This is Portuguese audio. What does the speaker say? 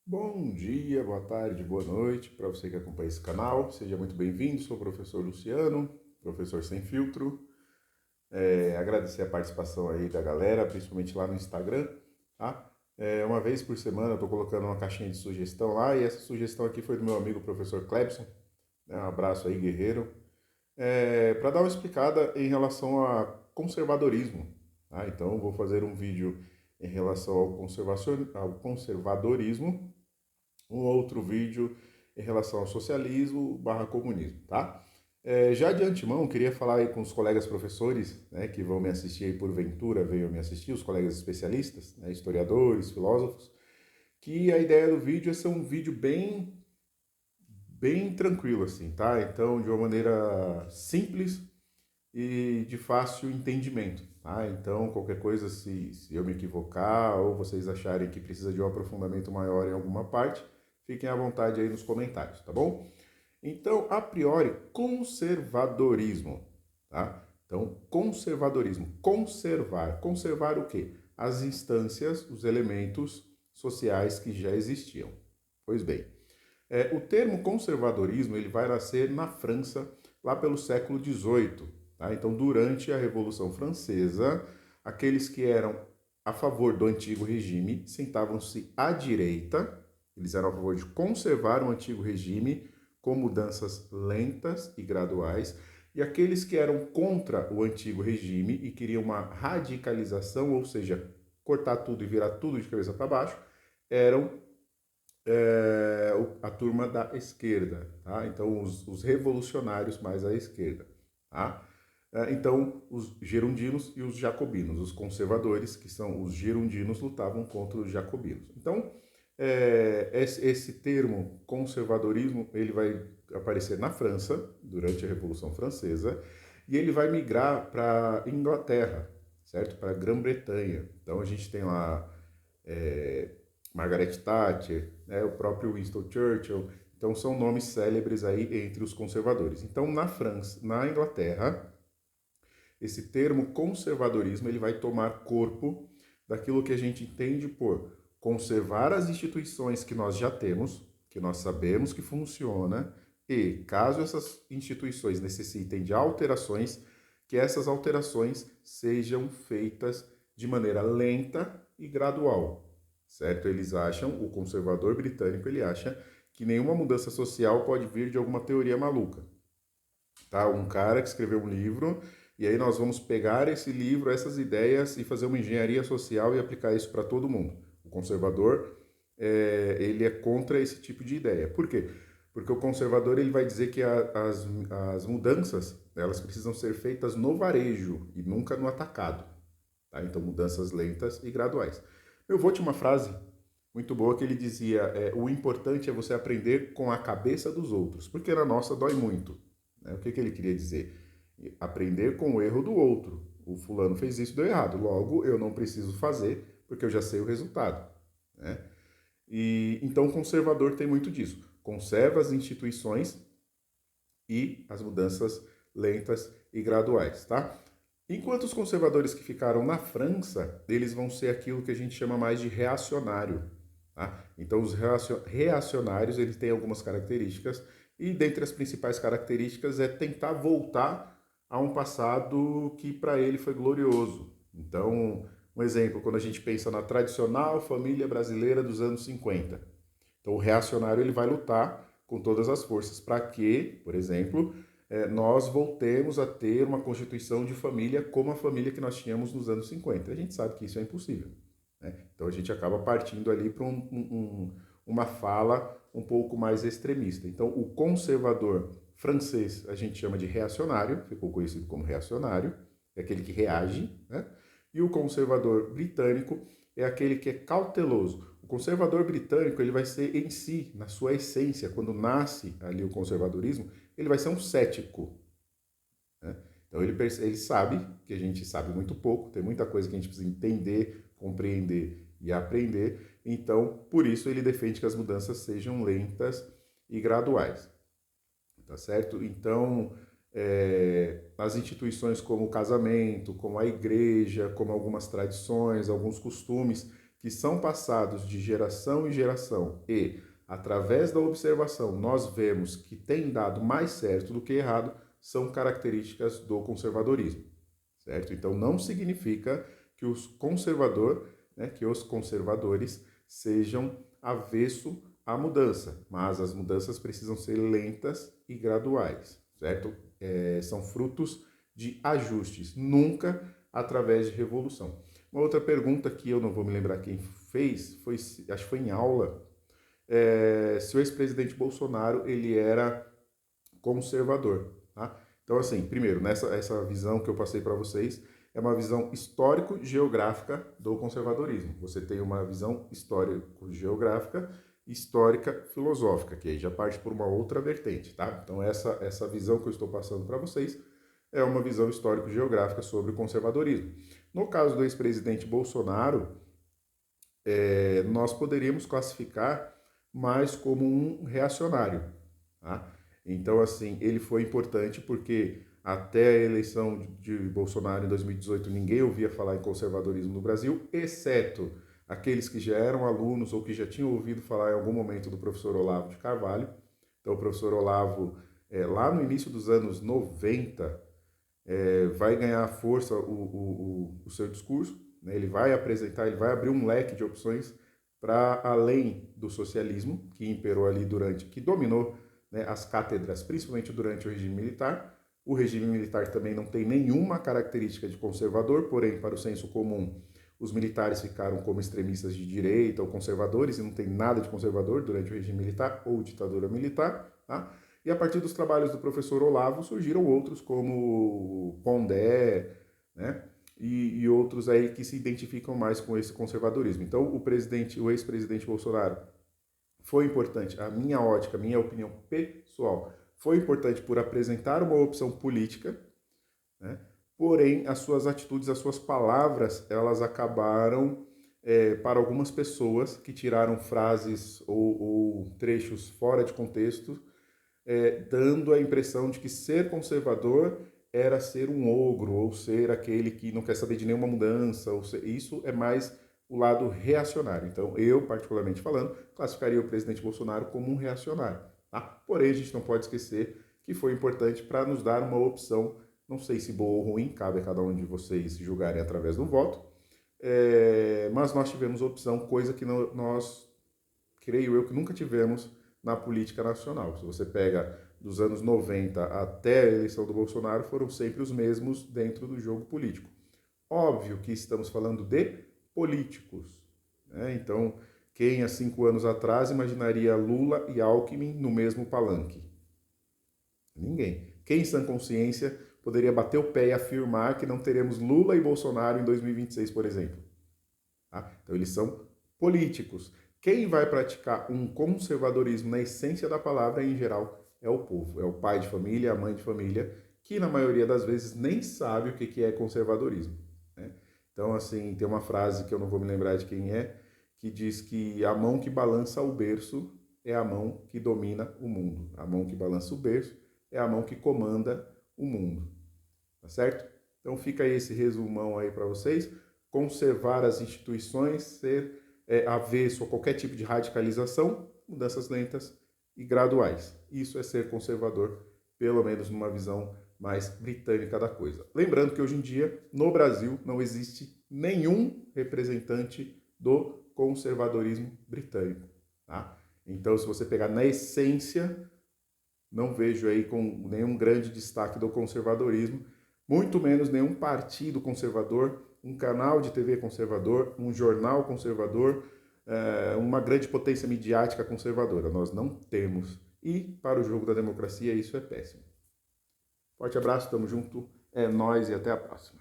Bom dia, boa tarde, boa noite para você que acompanha esse canal. Seja muito bem-vindo. Sou o professor Luciano, professor sem filtro. Agradecer a participação aí da galera, principalmente lá no Instagram, tá? Uma vez por semana eu estou colocando uma caixinha de sugestão lá e essa sugestão aqui foi do meu amigo professor Clebson. Um abraço aí, guerreiro. Para dar uma explicada em relação a conservadorismo, tá? Então eu vou fazer um vídeo em relação ao conservadorismo, um outro vídeo em relação ao socialismo barra comunismo, tá? Já de antemão, queria falar aí com os colegas professores, né, que vão me assistir aí porventura, venham me assistir, os colegas especialistas, né, historiadores, filósofos, que a ideia do vídeo é ser um vídeo bem tranquilo, assim, tá? Então, de uma maneira simples e de fácil entendimento, tá? Então, qualquer coisa, se eu me equivocar ou vocês acharem que precisa de um aprofundamento maior em alguma parte, fiquem à vontade aí nos comentários, tá bom? Então, a priori, conservadorismo, tá? Então, conservadorismo, conservar. Conservar o quê? As instâncias, os elementos sociais que já existiam. Pois bem, o termo conservadorismo ele vai nascer na França lá pelo século XVIII. Tá? Então, durante a Revolução Francesa, aqueles que eram a favor do antigo regime sentavam-se à direita, eles eram a favor de conservar o antigo regime com mudanças lentas e graduais, e aqueles que eram contra o antigo regime e queriam uma radicalização, ou seja, cortar tudo e virar tudo de cabeça para baixo, eram a turma da esquerda, tá? Então, os revolucionários mais à esquerda, tá? Então, os gerondinos e os jacobinos, os conservadores, que são os gerondinos, lutavam contra os jacobinos. Então, esse termo conservadorismo, ele vai aparecer na França, durante a Revolução Francesa, e ele vai migrar para Inglaterra, certo? Para a Grã-Bretanha. Então, a gente tem lá é, Margaret Thatcher, né, o próprio Winston Churchill. Então são nomes célebres aí entre os conservadores. Então na França, na Inglaterra, esse termo conservadorismo ele vai tomar corpo daquilo que a gente entende por conservar as instituições que nós já temos, que nós sabemos que funciona, e caso essas instituições necessitem de alterações, que essas alterações sejam feitas de maneira lenta e gradual, certo? Eles acham, o conservador britânico ele acha que nenhuma mudança social pode vir de alguma teoria maluca, tá? Um cara que escreveu um livro e aí nós vamos pegar esse livro, essas ideias e fazer uma engenharia social e aplicar isso para todo mundo. O conservador ele é contra esse tipo de ideia. Por quê? Porque o conservador ele vai dizer que as mudanças elas precisam ser feitas no varejo e nunca no atacado. Tá? Então mudanças lentas e graduais. Eu vou te uma frase muito boa que ele dizia: o importante é você aprender com a cabeça dos outros, porque na nossa dói muito. Né? O que ele queria dizer? Aprender com o erro do outro. O fulano fez isso, deu errado. Logo, eu não preciso fazer, porque eu já sei o resultado. Né? E então o conservador tem muito disso. Conserva as instituições e as mudanças lentas e graduais, tá? Enquanto os conservadores que ficaram na França, eles vão ser aquilo que a gente chama mais de reacionário. Tá? Então, os reacionários eles têm algumas características e dentre as principais características é tentar voltar a um passado que para ele foi glorioso. Então, um exemplo, quando a gente pensa na tradicional família brasileira dos anos 50. Então, o reacionário ele vai lutar com todas as forças para que, por exemplo, nós voltemos a ter uma constituição de família como a família que nós tínhamos nos anos 50. A gente sabe que isso é impossível. Né? Então a gente acaba partindo ali para uma fala um pouco mais extremista. Então o conservador francês a gente chama de reacionário, ficou conhecido como reacionário, é aquele que reage, né? E o conservador britânico é aquele que é cauteloso. O conservador britânico ele vai ser em si, na sua essência, quando nasce ali o conservadorismo, ele vai ser um cético. Né? Então ele sabe que a gente sabe muito pouco, tem muita coisa que a gente precisa entender, compreender e aprender. Então, por isso ele defende que as mudanças sejam lentas e graduais. Tá certo? Então, as instituições como o casamento, como a igreja, como algumas tradições, alguns costumes que são passados de geração em geração e, através da observação, nós vemos que tem dado mais certo do que errado, são características do conservadorismo, certo? Então não significa que que os conservadores sejam avesso à mudança, mas as mudanças precisam ser lentas e graduais, certo? São frutos de ajustes, nunca através de revolução. Uma outra pergunta que eu não vou me lembrar quem fez, acho que foi em aula, se o ex-presidente Bolsonaro ele era conservador. Tá? Então, assim, primeiro, essa visão que eu passei para vocês é uma visão histórico-geográfica do conservadorismo. Você tem uma visão histórico-geográfica, histórica-filosófica, que aí já parte por uma outra vertente. Tá? Então, essa visão que eu estou passando para vocês é uma visão histórico-geográfica sobre o conservadorismo. No caso do ex-presidente Bolsonaro, nós poderíamos classificar mais como um reacionário. Tá? Então, assim, ele foi importante porque até a eleição de Bolsonaro em 2018 ninguém ouvia falar em conservadorismo no Brasil, exceto aqueles que já eram alunos ou que já tinham ouvido falar em algum momento do professor Olavo de Carvalho. Então, o professor Olavo, lá no início dos anos 90, vai ganhar força o seu discurso, né? Ele vai apresentar, ele vai abrir um leque de opções para além do socialismo que imperou ali que dominou, né, as cátedras, principalmente durante o regime militar. O regime militar também não tem nenhuma característica de conservador, porém, para o senso comum, os militares ficaram como extremistas de direita ou conservadores e não tem nada de conservador durante o regime militar ou ditadura militar, tá? E a partir dos trabalhos do professor Olavo surgiram outros como Pondé, né? E outros aí que se identificam mais com esse conservadorismo. Então, o ex-presidente Bolsonaro foi importante, a minha ótica, a minha opinião pessoal, foi importante por apresentar uma opção política, né? Porém, as suas atitudes, as suas palavras, elas acabaram, para algumas pessoas que tiraram frases ou trechos fora de contexto, dando a impressão de que ser conservador era ser um ogro, ou ser aquele que não quer saber de nenhuma mudança, isso é mais o lado reacionário. Então, eu, particularmente falando, classificaria o presidente Bolsonaro como um reacionário. Tá? Porém, a gente não pode esquecer que foi importante para nos dar uma opção, não sei se boa ou ruim, cabe a cada um de vocês julgarem através do voto, mas nós tivemos opção, coisa que nós, creio eu, que nunca tivemos na política nacional. Se você pega dos anos 90 até a eleição do Bolsonaro, foram sempre os mesmos dentro do jogo político. Óbvio que estamos falando de políticos, né? Então, quem há 5 anos atrás imaginaria Lula e Alckmin no mesmo palanque? Ninguém. Quem em sã consciência poderia bater o pé e afirmar que não teremos Lula e Bolsonaro em 2026, por exemplo? Tá? Então, eles são políticos. Quem vai praticar um conservadorismo na essência da palavra, em geral, é o povo. É o pai de família, a mãe de família, que na maioria das vezes nem sabe o que é conservadorismo, né? Então, assim, tem uma frase que eu não vou me lembrar de quem que diz que a mão que balança o berço é a mão que domina o mundo. A mão que balança o berço é a mão que comanda o mundo. Tá certo? Então fica aí esse resumão aí para vocês. Conservar as instituições, ser avesso a qualquer tipo de radicalização, mudanças lentas e graduais. Isso é ser conservador, pelo menos numa visão mais britânica da coisa. Lembrando que hoje em dia, no Brasil, não existe nenhum representante do conservadorismo britânico. Tá? Então, se você pegar na essência, não vejo aí com nenhum grande destaque do conservadorismo, muito menos nenhum partido conservador, um canal de TV conservador, um jornal conservador, uma grande potência midiática conservadora. Nós não temos. E para o jogo da democracia isso é péssimo. Forte abraço, tamo junto, é nóis e até a próxima.